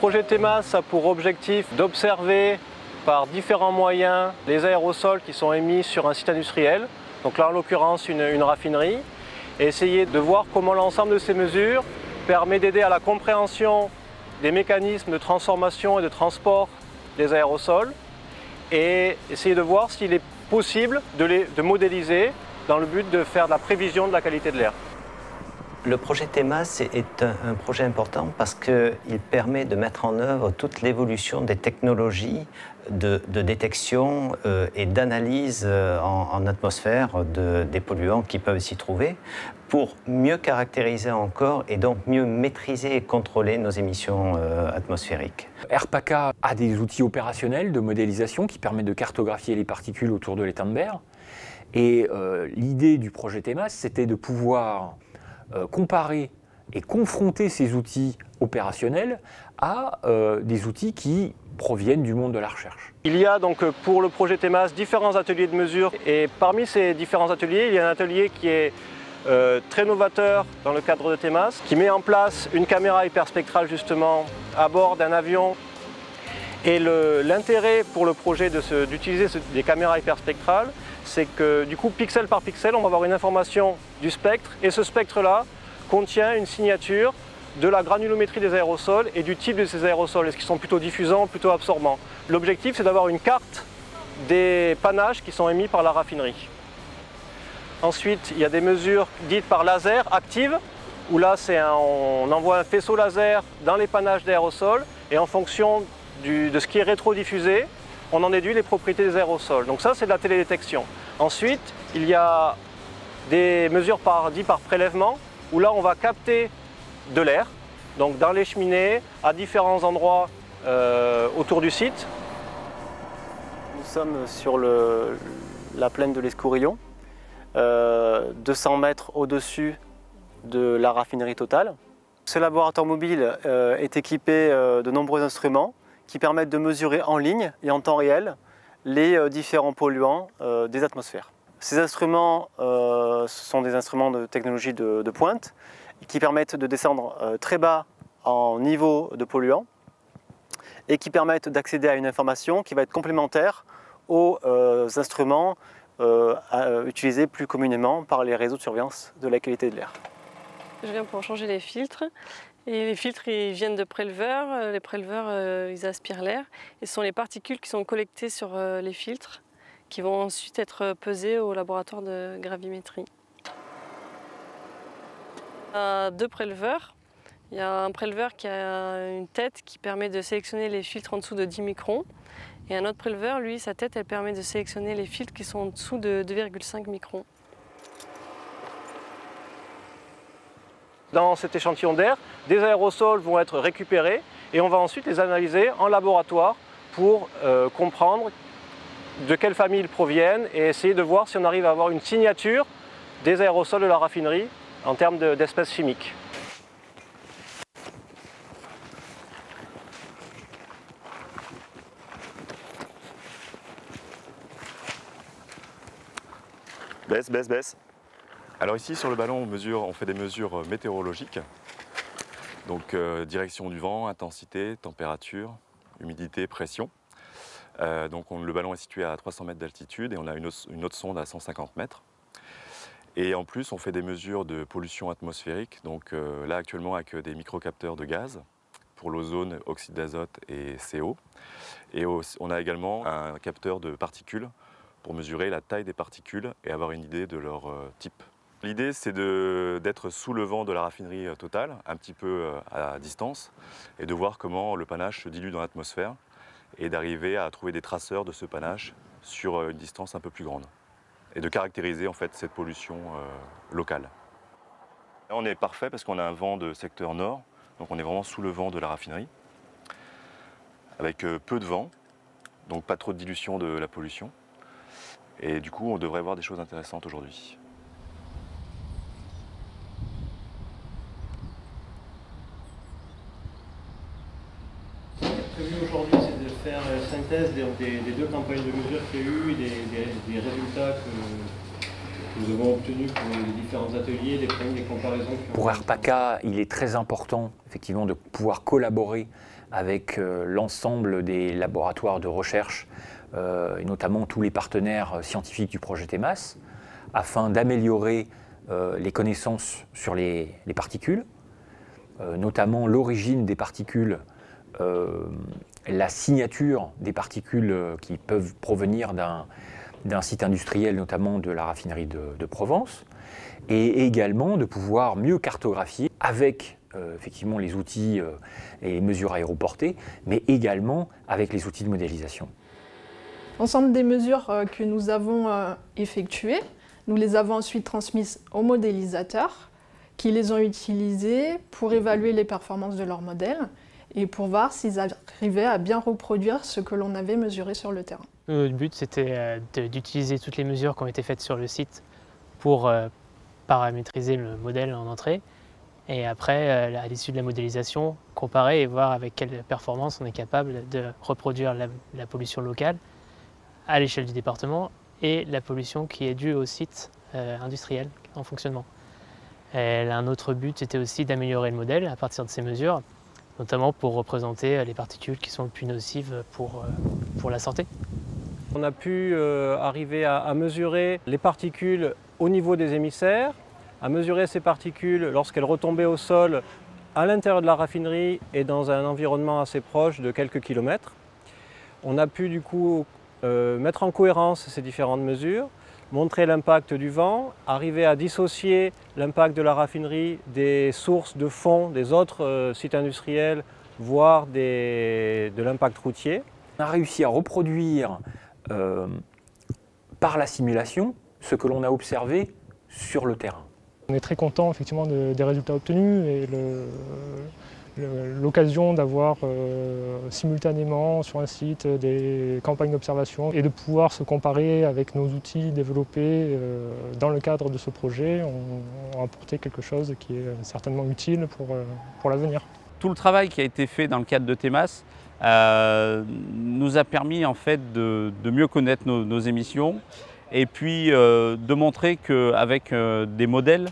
projet TEMAS a pour objectif d'observer par différents moyens les aérosols qui sont émis sur un site industriel, donc là en l'occurrence une raffinerie, et essayer de voir comment l'ensemble de ces mesures permet d'aider à la compréhension des mécanismes de transformation et de transport des aérosols et essayer de voir s'il est possible de modéliser dans le but de faire de la prévision de la qualité de l'air. Le projet TEMAS est un projet important parce qu'il permet de mettre en œuvre toute l'évolution des technologies de détection et d'analyse en atmosphère des polluants qui peuvent s'y trouver pour mieux caractériser encore et donc mieux maîtriser et contrôler nos émissions atmosphériques. RPACA a des outils opérationnels de modélisation qui permettent de cartographier les particules autour de l'étain de berre. Et l'idée du projet TEMAS, c'était de pouvoir comparer et confronter ces outils opérationnels à des outils qui proviennent du monde de la recherche. Il y a donc pour le projet TEMAS différents ateliers de mesure et parmi ces différents ateliers, il y a un atelier qui est très novateur dans le cadre de TEMAS, qui met en place une caméra hyperspectrale justement à bord d'un avion. Et l'intérêt pour le projet d'utiliser des caméras hyperspectrales, c'est que du coup, pixel par pixel, on va avoir une information du spectre et ce spectre-là contient une signature de la granulométrie des aérosols et du type de ces aérosols, est-ce qu'ils sont plutôt diffusants, plutôt absorbants. L'objectif, c'est d'avoir une carte des panaches qui sont émis par la raffinerie. Ensuite, il y a des mesures dites par laser actives, où là, on envoie un faisceau laser dans les panaches d'aérosols et en fonction de ce qui est rétrodiffusé, on en déduit les propriétés des aérosols. Donc ça, c'est de la télédétection. Ensuite, il y a des mesures dites par prélèvement, où là, on va capter de l'air, donc dans les cheminées, à différents endroits autour du site. Nous sommes sur la plaine de l'Escourillon, 200 mètres au-dessus de la raffinerie Total. Ce laboratoire mobile est équipé de nombreux instruments qui permettent de mesurer en ligne et en temps réel les différents polluants des atmosphères. Ces instruments ce sont des instruments de technologie de pointe qui permettent de descendre très bas en niveau de polluants et qui permettent d'accéder à une information qui va être complémentaire aux instruments utilisés plus communément par les réseaux de surveillance de la qualité de l'air. Je viens pour changer les filtres. Et les filtres, ils viennent de préleveurs. Les préleveurs, ils aspirent l'air. Et ce sont les particules qui sont collectées sur les filtres qui vont ensuite être pesées au laboratoire de gravimétrie. Il y a deux préleveurs. Il y a un préleveur qui a une tête qui permet de sélectionner les filtres en dessous de 10 microns. Et un autre préleveur, lui, sa tête, elle permet de sélectionner les filtres qui sont en dessous de 2,5 microns. Dans cet échantillon d'air, des aérosols vont être récupérés et on va ensuite les analyser en laboratoire pour comprendre de quelle famille ils proviennent et essayer de voir si on arrive à avoir une signature des aérosols de la raffinerie en termes d'espèces chimiques. Baisse. Alors ici sur le ballon on fait des mesures météorologiques, donc direction du vent, intensité, température, humidité, pression. Le ballon est situé à 300 mètres d'altitude et on a une autre sonde à 150 mètres. Et en plus on fait des mesures de pollution atmosphérique, donc là actuellement avec des microcapteurs de gaz pour l'ozone, oxyde d'azote et CO. Et on a également un capteur de particules pour mesurer la taille des particules et avoir une idée de leur type. L'idée, c'est d'être sous le vent de la raffinerie Total, un petit peu à distance, et de voir comment le panache se dilue dans l'atmosphère et d'arriver à trouver des traceurs de ce panache sur une distance un peu plus grande et de caractériser en fait cette pollution locale. Là, on est parfait parce qu'on a un vent de secteur nord, donc on est vraiment sous le vent de la raffinerie, avec peu de vent, donc pas trop de dilution de la pollution. Et du coup, on devrait voir des choses intéressantes aujourd'hui. Ce qui est prévu aujourd'hui, c'est de faire la synthèse des deux campagnes de mesure qu'il y a eu, des résultats que nous avons obtenus pour les différents ateliers, des comparaisons. Pour RPACA, il est très important effectivement de pouvoir collaborer avec l'ensemble des laboratoires de recherche, et notamment tous les partenaires scientifiques du projet TEMAS, afin d'améliorer les connaissances sur les particules, notamment l'origine des particules, la signature des particules qui peuvent provenir d'un site industriel, notamment de la raffinerie de Provence, et également de pouvoir mieux cartographier avec effectivement les outils et les mesures aéroportées, mais également avec les outils de modélisation. L'ensemble des mesures que nous avons effectuées, nous les avons ensuite transmises aux modélisateurs qui les ont utilisées pour évaluer les performances de leur modèle et pour voir s'ils arrivaient à bien reproduire ce que l'on avait mesuré sur le terrain. Le but, c'était d'utiliser toutes les mesures qui ont été faites sur le site pour paramétriser le modèle en entrée. Et après, à l'issue de la modélisation, comparer et voir avec quelle performance on est capable de reproduire la pollution locale à l'échelle du département et la pollution qui est due au site industriel en fonctionnement. Et un autre but, c'était aussi d'améliorer le modèle à partir de ces mesures, notamment pour représenter les particules qui sont les plus nocives pour la santé. On a pu arriver à mesurer les particules au niveau des émissaires, à mesurer ces particules lorsqu'elles retombaient au sol à l'intérieur de la raffinerie et dans un environnement assez proche de quelques kilomètres. On a pu du coup mettre en cohérence ces différentes mesures, montrer l'impact du vent, arriver à dissocier l'impact de la raffinerie des sources de fond des autres sites industriels, voire de l'impact routier. On a réussi à reproduire par la simulation ce que l'on a observé sur le terrain. On est très content effectivement des résultats obtenus et l'occasion d'avoir simultanément sur un site des campagnes d'observation et de pouvoir se comparer avec nos outils développés dans le cadre de ce projet ont apporté quelque chose qui est certainement utile pour l'avenir. Tout le travail qui a été fait dans le cadre de TEMAS nous a permis en fait de mieux connaître nos émissions et puis de montrer qu'avec des modèles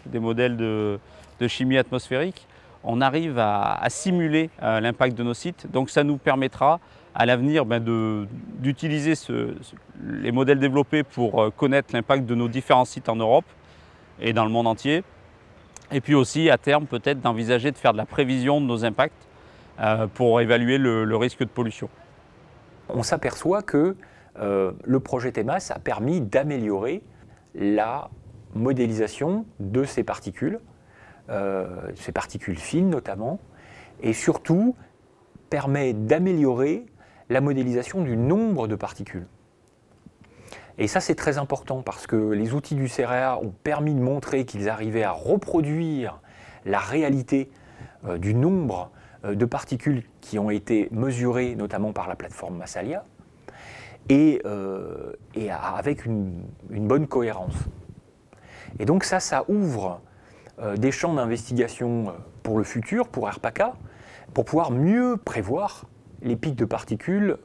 de chimie atmosphérique, on arrive à simuler l'impact de nos sites. Donc ça nous permettra à l'avenir d'utiliser les modèles développés pour connaître l'impact de nos différents sites en Europe et dans le monde entier. Et puis aussi à terme peut-être d'envisager de faire de la prévision de nos impacts pour évaluer le risque de pollution. On s'aperçoit que le projet TEMAS a permis d'améliorer la modélisation de ces particules fines notamment, et surtout permet d'améliorer la modélisation du nombre de particules. Et ça c'est très important parce que les outils du CEREA ont permis de montrer qu'ils arrivaient à reproduire la réalité du nombre de particules qui ont été mesurées notamment par la plateforme Massalia et avec une bonne cohérence. Et donc ça ouvre des champs d'investigation pour le futur, pour ARPACA, pour pouvoir mieux prévoir les pics de particules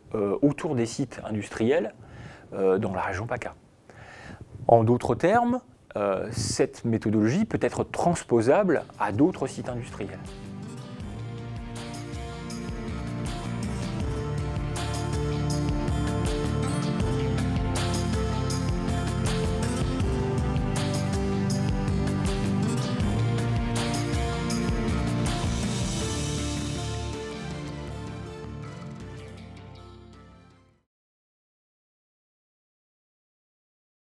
autour des sites industriels dans la région PACA. En d'autres termes, cette méthodologie peut être transposable à d'autres sites industriels.